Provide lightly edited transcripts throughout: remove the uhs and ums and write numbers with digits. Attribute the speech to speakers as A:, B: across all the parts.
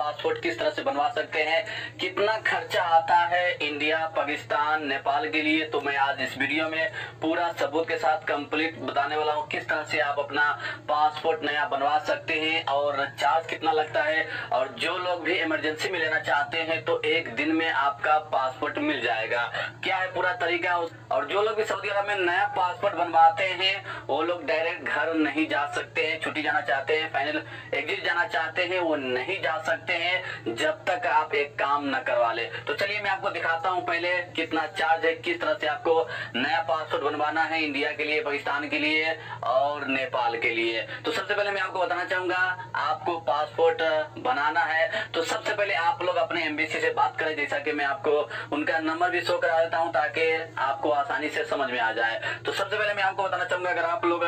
A: Passport किस तरह से बनवा सकते हैं, कितना खर्चा आता है इंडिया, पाकिस्तान, नेपाल के लिए, तो मैं आज इस वीडियो में पूरा सबूत के साथ कंप्लीट बताने वाला हूँ किस तरह से आप अपना पासपोर्ट नया बनवा सकते हैं और चार्ज कितना लगता है। और जो लोग भी इमरजेंसी में लेना चाहते हैं तो एक दिन में आपका पासपोर्ट मिल जाएगा, क्या है पूरा तरीका। और जो लोग भी सऊदी अरब में नया पासपोर्ट बनवाते हैं वो लोग डायरेक्ट घर नहीं जा सकते हैं, छुट्टी जाना चाहते हैं, फाइनल एग्जिट जाना चाहते हैं, वो नहीं जा सकते हैं जब तक आप एक काम न करवा ले। तो चलिए मैं आपको दिखाता हूं पहले कितना चार्ज है, किस तरह से आपको नया पासपोर्ट बनवाना है इंडिया के लिए, पाकिस्तान के लिए और नेपाल के लिए। तो सबसे पहले मैं आपको बताना चाहूंगा, आपको पासपोर्ट बनाना है तो सबसे पहले आप लोग अपने एम्बेसी से बात करें, जैसा कि मैं आपको उनका नंबर भी शो करा देता हूं ताकि आपको आसानी से समझ में आ जाए। तो सबसे पहले मैं आपको बताना चाहूंगा, अगर आप लोग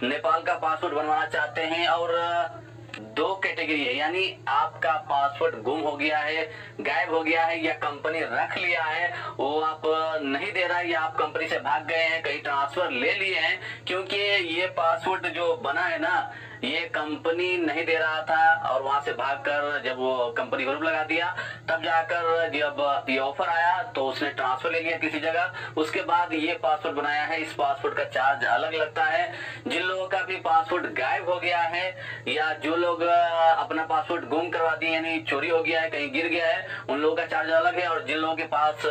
A: नेपाल का पासपोर्ट बनवाना चाहते हैं और दो कैटेगरी है, यानी आपका पासपोर्ट गुम हो गया है, गायब हो गया है या कंपनी रख लिया है, वो आप नहीं दे रहा है या आप कंपनी से भाग गए हैं, कहीं ट्रांसफर ले लिए हैं, क्योंकि ये पासपोर्ट जो बना है ना ये कंपनी नहीं दे रहा था और वहां से भागकर जब वो कंपनी ग्रुप लगा दिया तब जाकर जब ये ऑफर आया तो उसने ट्रांसफर ले लिया किसी जगह, उसके बाद ये पासपोर्ट बनाया है। इस पासपोर्ट का चार्ज अलग लगता है। जिन लोगों का भी पासपोर्ट गायब हो गया है या जो लोग अपना पासपोर्ट गुम करवा दिए यानी चोरी हो गया है, कहीं गिर गया है, उन लोगों का चार्ज अलग है। और जिन लोगों के पास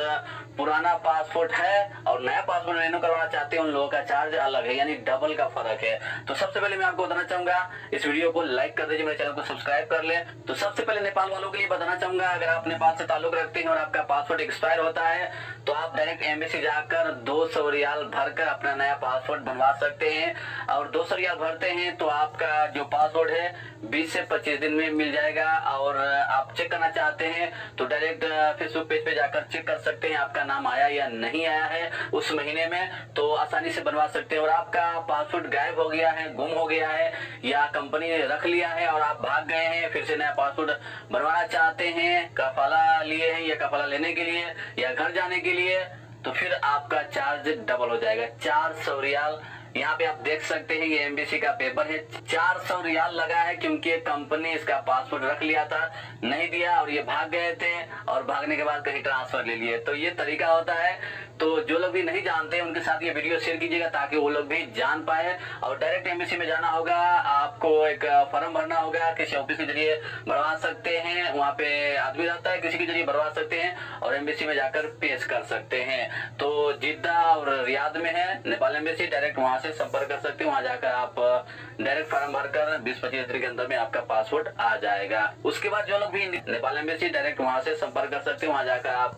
A: पुराना पासपोर्ट है और नया पासपोर्ट रिन्यू करवाना चाहते हैं उन लोगों का चार्ज अलग है, यानी डबल का फर्क है। तो सबसे पहले मैं आपको बताना चाहूंगा, इस वीडियो को लाइक कर दीजिए, मेरे चैनल को सब्सक्राइब कर ले। तो सबसे पहले नेपाल वालों के लिए बताना चाहूंगा, अगर आप नेपाल से ताल्लुक रखते हैं और आपका पासपोर्ट एक्सपायर होता है तो आप डायरेक्ट एम्बेसी जाकर 200 रियाल भरकर अपना नया पासपोर्ट बनवा सकते हैं। और 200 रियाल भरते हैं तो आपका जो पासपोर्ट है 20 से 25 दिन में मिल जाएगा। और आप चेक करना चाहते हैं तो डायरेक्ट फेसबुक पेज पे जाकर चेक कर सकते हैं आपका नाम आया या नहीं आया है उस महीने में, तो आसानी से बनवा सकते हैं। और आपका पासपोर्ट गायब हो गया है, गुम हो गया है या कंपनी ने रख लिया है और आप भाग गए हैं, फिर से नया पासपोर्ट बनवाना चाहते हैं, कफाला लिए हैं या कफाला लेने के लिए या घर जाने के लिए, तो फिर आपका चार्ज डबल हो जाएगा, 400 रियाल। यहाँ पे आप देख सकते हैं ये एम्बेसी का पेपर है, 400 रियाल लगा है क्योंकि कंपनी इसका पासपोर्ट रख लिया था, नहीं दिया और ये भाग गए थे और भागने के बाद कहीं ट्रांसफर ले लिए। तो ये तरीका होता है। तो जो लोग भी नहीं जानते उनके साथ ये वीडियो शेयर कीजिएगा ताकि वो लोग भी जान पाए। और डायरेक्ट एम्बेसी में जाना होगा, आपको एक फॉर्म भरना होगा, किसी ऑफिस के जरिए भरवा सकते हैं, वहाँ पे आदमी रहता है, किसी के जरिए भरवा सकते हैं और एम्बेसी में जाकर पेश कर सकते हैं। तो जिद्दा और रियाद में है नेपाल एम्बेसी, डायरेक्ट वहाँ से संपर्क कर सकते हैं। वहाँ जाकर आप डायरेक्ट फॉर्म भरकर 20-25 दिन के अंदर में आपका पासपोर्ट आ जाएगा। उसके बाद जो लोग भी नेपाल एम्बेसी डायरेक्ट वहाँ से संपर्क कर सकते हैं, वहाँ जाकर आप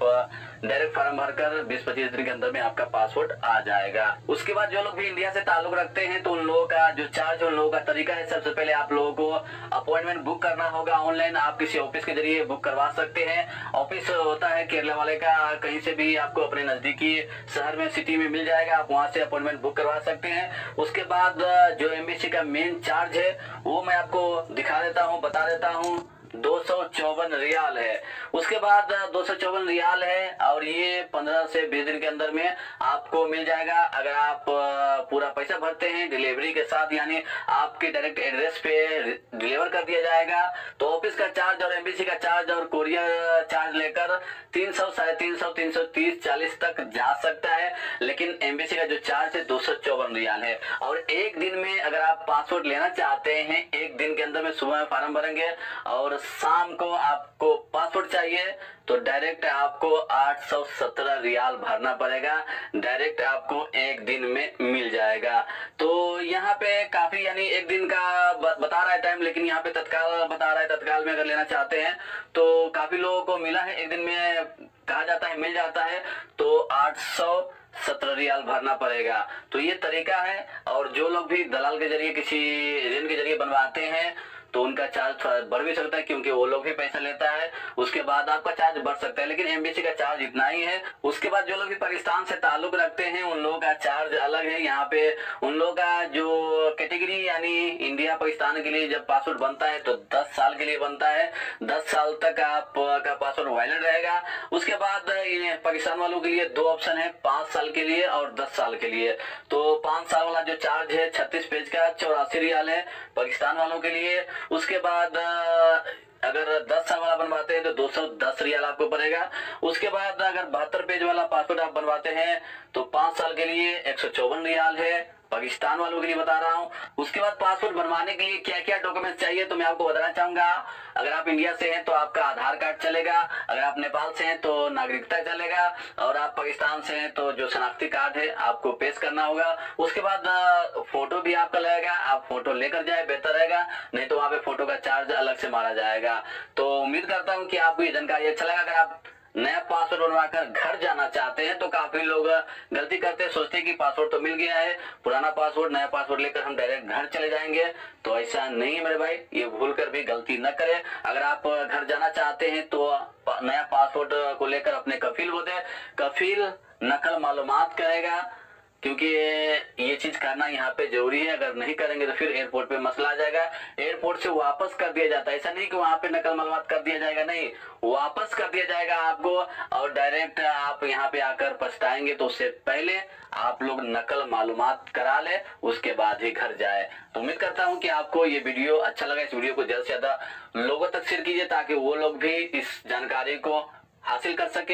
A: डायरेक्ट फॉर्म भरकर 20-25 दिन के अंदर में आपका पासपोर्ट आ जाएगा। उसके बाद जो लोग भी इंडिया से ताल्लुक रखते हैं तो उन लोगों का जो चार्ज, उन लोगों का तरीका है, सबसे पहले आप लोगों को अपॉइंटमेंट बुक करना होगा ऑनलाइन। आप किसी ऑफिस के जरिए बुक करवा सकते हैं। ऑफिस होता है केरला वाले का, कहीं से भी आपको अपने नजदीकी शहर में, सिटी में मिल जाएगा, आप वहाँ से अपॉइंटमेंट बुक करवा सकते हैं। उसके बाद जो एम्बेसी का मेन चार्ज है वो मैं आपको दिखा देता हूँ, बता देता हूँ, 254 रियाल है। उसके बाद 254 रियाल है और ये 15 से 20 दिन के अंदर में आपको मिल जाएगा। अगर आप पूरा पैसा भरते हैं डिलीवरी के साथ, यानी आपके डायरेक्ट एड्रेस पे डिलीवर कर दिया जाएगा, तो ऑफिस का चार्ज और एम्बेसी का चार्ज और कोरियर चार्ज लेकर 300, 350, 330, 40 तक जा सकता है। लेकिन एम्बेसी का जो चार्ज है 254 रियाल है। और एक दिन में अगर आप पासपोर्ट लेना चाहते हैं, एक दिन के अंदर में सुबह में फॉर्म भरेंगे और शाम को आपको पासपोर्ट चाहिए तो डायरेक्ट आपको 817 रियाल भरना पड़ेगा, डायरेक्ट आपको एक दिन में मिल जाएगा। तो यहाँ पे काफी, यानी एक दिन का बता रहा है टाइम, लेकिन यहाँ पे तत्काल बता रहा है, तत्काल में अगर लेना चाहते हैं तो काफी लोगों को मिला है, एक दिन में कहा जाता है मिल जाता है, तो 817 रियाल भरना पड़ेगा। तो ये तरीका है। और जो लोग भी दलाल के जरिए, किसी एजेंट के जरिए बनवाते हैं तो उनका चार्ज थोड़ा बढ़ भी सकता है क्योंकि वो लोग भी पैसा लेता है, उसके बाद आपका चार्ज बढ़ सकता है, लेकिन एम्बेसी का चार्ज इतना ही है। उसके बाद जो लोग भी पाकिस्तान से ताल्लुक रखते हैं उन लोगों का चार्ज अलग है। यहाँ पे उन लोगों का जो कैटेगरी, यानी इंडिया पाकिस्तान के लिए जब पासपोर्ट बनता है तो 10 साल के लिए बनता है, 10 साल तक आपका पासपोर्ट वैलिड रहेगा। उसके बाद पाकिस्तान वालों के लिए दो ऑप्शन है, 5 साल के लिए और 10 साल के लिए। तो 5 साल वाला जो चार्ज है 36 पेज का 84 रियाल है पाकिस्तान वालों के लिए। उसके बाद अगर 10 साल वाला बनवाते हैं तो 210 रियाल आपको पड़ेगा। उसके बाद अगर 72 पेज वाला पासपोर्ट आप बनवाते हैं तो 5 साल के लिए 154 रियाल है, पाकिस्तान वालों के लिए बता रहा हूँ। उसके बाद पासपोर्ट बनवाने के लिए क्या क्या डॉक्यूमेंट्स चाहिए तो मैं आपको बताना चाहूंगा। अगर आप इंडिया से हैं तो आपका आधार कार्ड चलेगा, अगर आप नेपाल से हैं तो नागरिकता चलेगा, और आप पाकिस्तान से हैं तो जो शनाख्ती कार्ड है आपको पेश करना होगा। उसके बाद फोटो भी आपका लगेगा, आप फोटो लेकर जाए बेहतर रहेगा, नहीं तो वहाँ पे फोटो का चार्ज अलग से मारा जाएगा। तो उम्मीद करता हूँ कि आपको ये जानकारी अच्छा लगा। अगर आप नया पासपोर्ट बनवाकर घर जाना चाहते हैं तो काफी लोग गलती करते हैं, सोचते हैं कि पासपोर्ट तो मिल गया है, पुराना पासपोर्ट नया पासपोर्ट लेकर हम डायरेक्ट घर चले जाएंगे। तो ऐसा नहीं है मेरे भाई, ये भूल कर भी गलती न करें। अगर आप घर जाना चाहते हैं तो नया पासपोर्ट को लेकर अपने कफील को दें, कफील नकल मालूमात करेगा, क्योंकि ये चीज करना यहाँ पे जरूरी है। अगर नहीं करेंगे तो फिर एयरपोर्ट पे मसला आ जाएगा, एयरपोर्ट से वापस कर दिया जाता है। ऐसा नहीं कि वहां पे नकल मालूमात कर दिया जाएगा, नहीं, वापस कर दिया जाएगा आपको, और डायरेक्ट आप यहाँ पे आकर पछताएंगे। तो उससे पहले आप लोग नकल मालूमात करा ले, उसके बाद ही घर जाए। तो उम्मीद करता हूँ कि आपको ये वीडियो अच्छा लगा। इस वीडियो को ज्यादा से ज्यादा लोगों तक शेयर कीजिए ताकि वो लोग भी इस जानकारी को हासिल कर सके।